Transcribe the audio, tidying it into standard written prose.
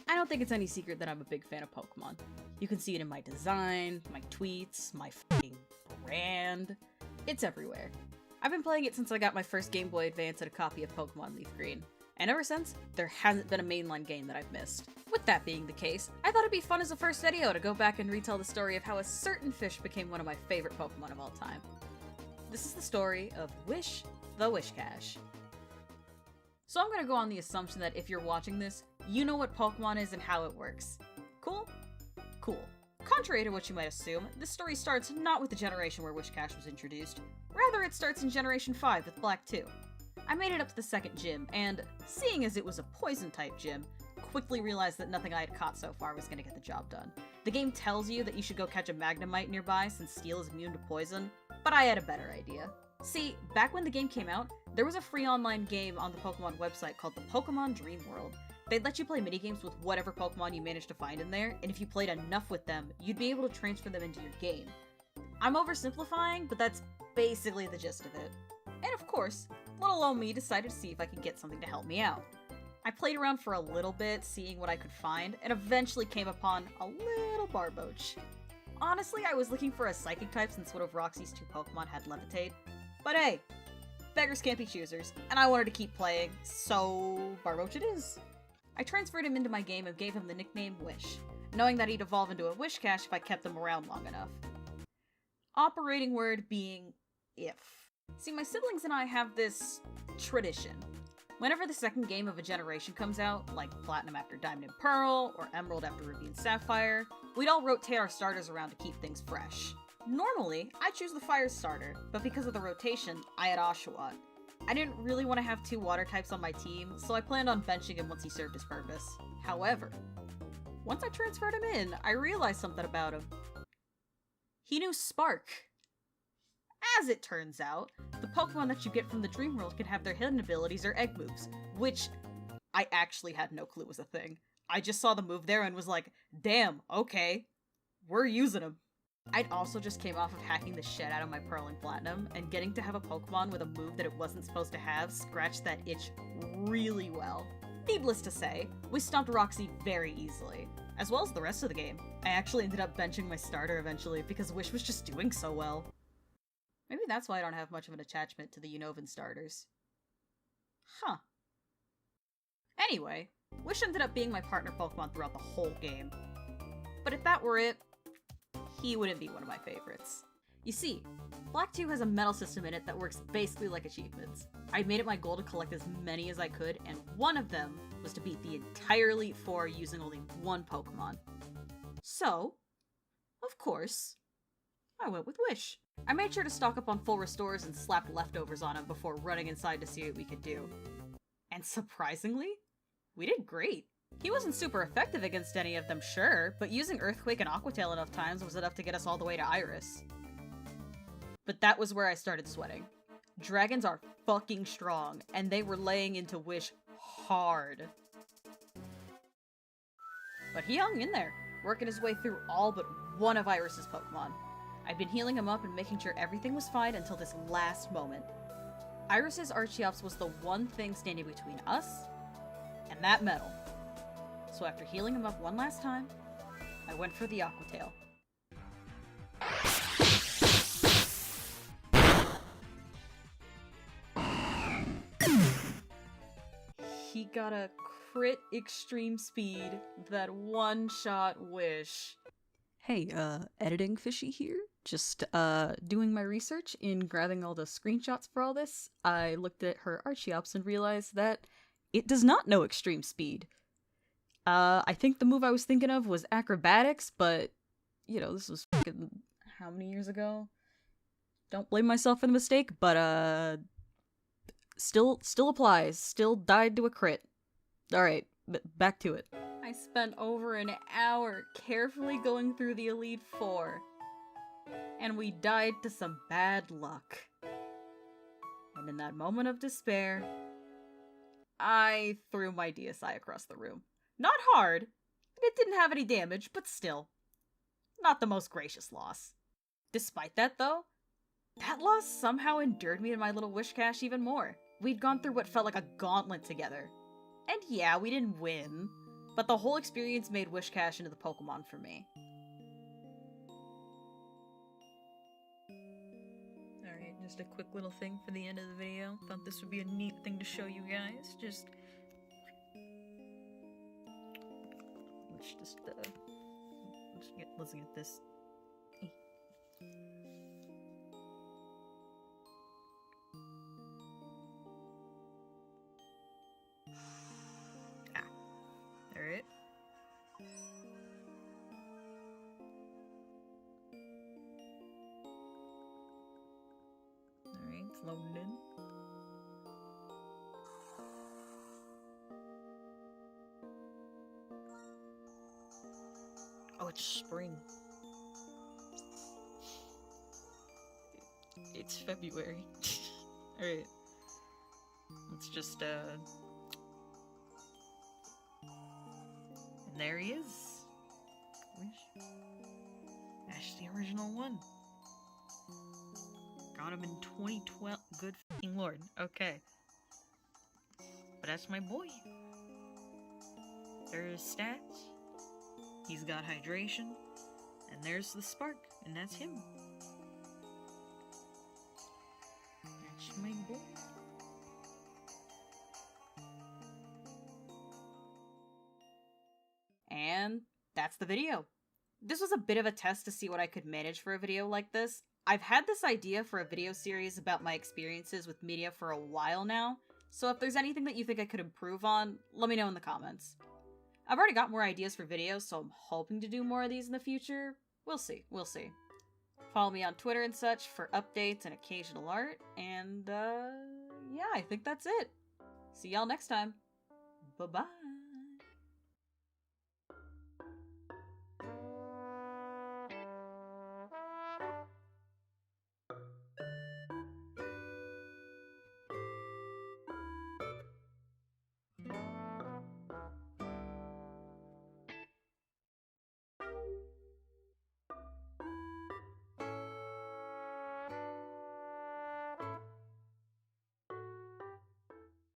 I don't think it's any secret that I'm a big fan of Pokemon. You can see it in my design, my tweets, my f***ing brand. It's everywhere. I've been playing it since I got my first Game Boy Advance and a copy of Pokemon Leaf Green. And ever since, there hasn't been a mainline game that I've missed. With that being the case, I thought it'd be fun as a first video to go back and retell the story of how a certain fish became one of my favorite Pokemon of all time. This is the story of Wish the Whiscash. So I'm gonna go on the assumption that if you're watching this, you know what Pokemon is and how it works. Cool? Cool. Contrary to what you might assume, this story starts not with the generation where Whiscash was introduced. Rather, it starts in Generation 5 with Black 2. I made it up to the second gym, and seeing as it was a poison-type gym, quickly realized that nothing I had caught so far was gonna get the job done. The game tells you that you should go catch a Magnemite nearby since Steel is immune to poison, but I had a better idea. See, back when the game came out, there was a free online game on the Pokemon website called the Pokemon Dream World. They'd let you play minigames with whatever Pokemon you managed to find in there, and if you played enough with them, you'd be able to transfer them into your game. I'm oversimplifying, but that's basically the gist of it. And of course, little old me decided to see if I could get something to help me out. I played around for a little bit, seeing what I could find, and eventually came upon a little Barboach. Honestly, I was looking for a Psychic type since one of Roxy's 2 Pokemon had Levitate. But hey, beggars can't be choosers, and I wanted to keep playing, so Barboach it is. I transferred him into my game and gave him the nickname Wish, knowing that he'd evolve into a Whiscash if I kept him around long enough. Operating word being if. See, my siblings and I have this tradition. Whenever the second game of a generation comes out, like Platinum after Diamond and Pearl, or Emerald after Ruby and Sapphire, we'd all rotate our starters around to keep things fresh. Normally, I choose the Fire starter, but because of the rotation, I had Oshawott. I didn't really want to have 2 water types on my team, so I planned on benching him once he served his purpose. However, once I transferred him in, I realized something about him. He knew Spark. As it turns out, the Pokemon that you get from the Dream World can have their hidden abilities or egg moves, which I actually had no clue was a thing. I just saw the move there and was like, damn, okay, we're using him. I'd also just came off of hacking the shit out of my Pearl and Platinum, and getting to have a Pokemon with a move that it wasn't supposed to have scratched that itch really well. Needless to say, we stomped Roxy very easily, as well as the rest of the game. I actually ended up benching my starter eventually because Wish was just doing so well. Maybe that's why I don't have much of an attachment to the Unova starters. Huh. Anyway, Wish ended up being my partner Pokemon throughout the whole game. But if that were it, he wouldn't be one of my favorites. You see, Black 2 has a medal system in it that works basically like achievements. I made it my goal to collect as many as I could, and one of them was to beat the entire Elite Four using only 1 Pokemon. So, of course, I went with Wish. I made sure to stock up on full restores and slapped leftovers on him before running inside to see what we could do. And surprisingly, we did great. He wasn't super effective against any of them, sure, but using Earthquake and Aqua Tail enough times was enough to get us all the way to Iris. But that was where I started sweating. Dragons are fucking strong, and they were laying into Wish hard. But he hung in there, working his way through all but one of Iris's Pokemon. I'd been healing him up and making sure everything was fine until this last moment. Iris's Archeops was the one thing standing between us and that medal. So after healing him up one last time, I went for the Aqua Tail. He got a crit extreme speed that one-shot Wish. Hey, editing Fishy here. Just, doing my research in grabbing all the screenshots for all this. I looked at her Archeops and realized that it does not know extreme speed. I think the move I was thinking of was acrobatics, but, you know, this was fucking how many years ago? Don't blame myself for the mistake, but, still applies. Still died to a crit. Alright, back to it. I spent over an hour carefully going through the Elite Four, and we died to some bad luck. And in that moment of despair, I threw my DSI across the room. Not hard. It didn't have any damage, but still. Not the most gracious loss. Despite that, though, that loss somehow endeared me and my little Whiscash even more. We'd gone through what felt like a gauntlet together. And yeah, we didn't win, but the whole experience made Wish Cash into the Pokemon for me. Alright, just a quick little thing for the end of the video. Thought this would be a neat thing to show you guys. Let's get this. Alright. Alright, it's loading in. Oh, it's spring. It's February. Alright. Let's just, And there he is. Wish. That's the original one. Got him in 2012. Good f***ing lord. Okay. But that's my boy. There's stats. He's got hydration. And there's the spark. And that's him. That's my boy. And that's the video. This was a bit of a test to see what I could manage for a video like this. I've had this idea for a video series about my experiences with media for a while now, so if there's anything that you think I could improve on, let me know in the comments. I've already got more ideas for videos, so I'm hoping to do more of these in the future. We'll see. Follow me on Twitter and such for updates and occasional art, and yeah, I think that's it. See y'all next time. Bye-bye.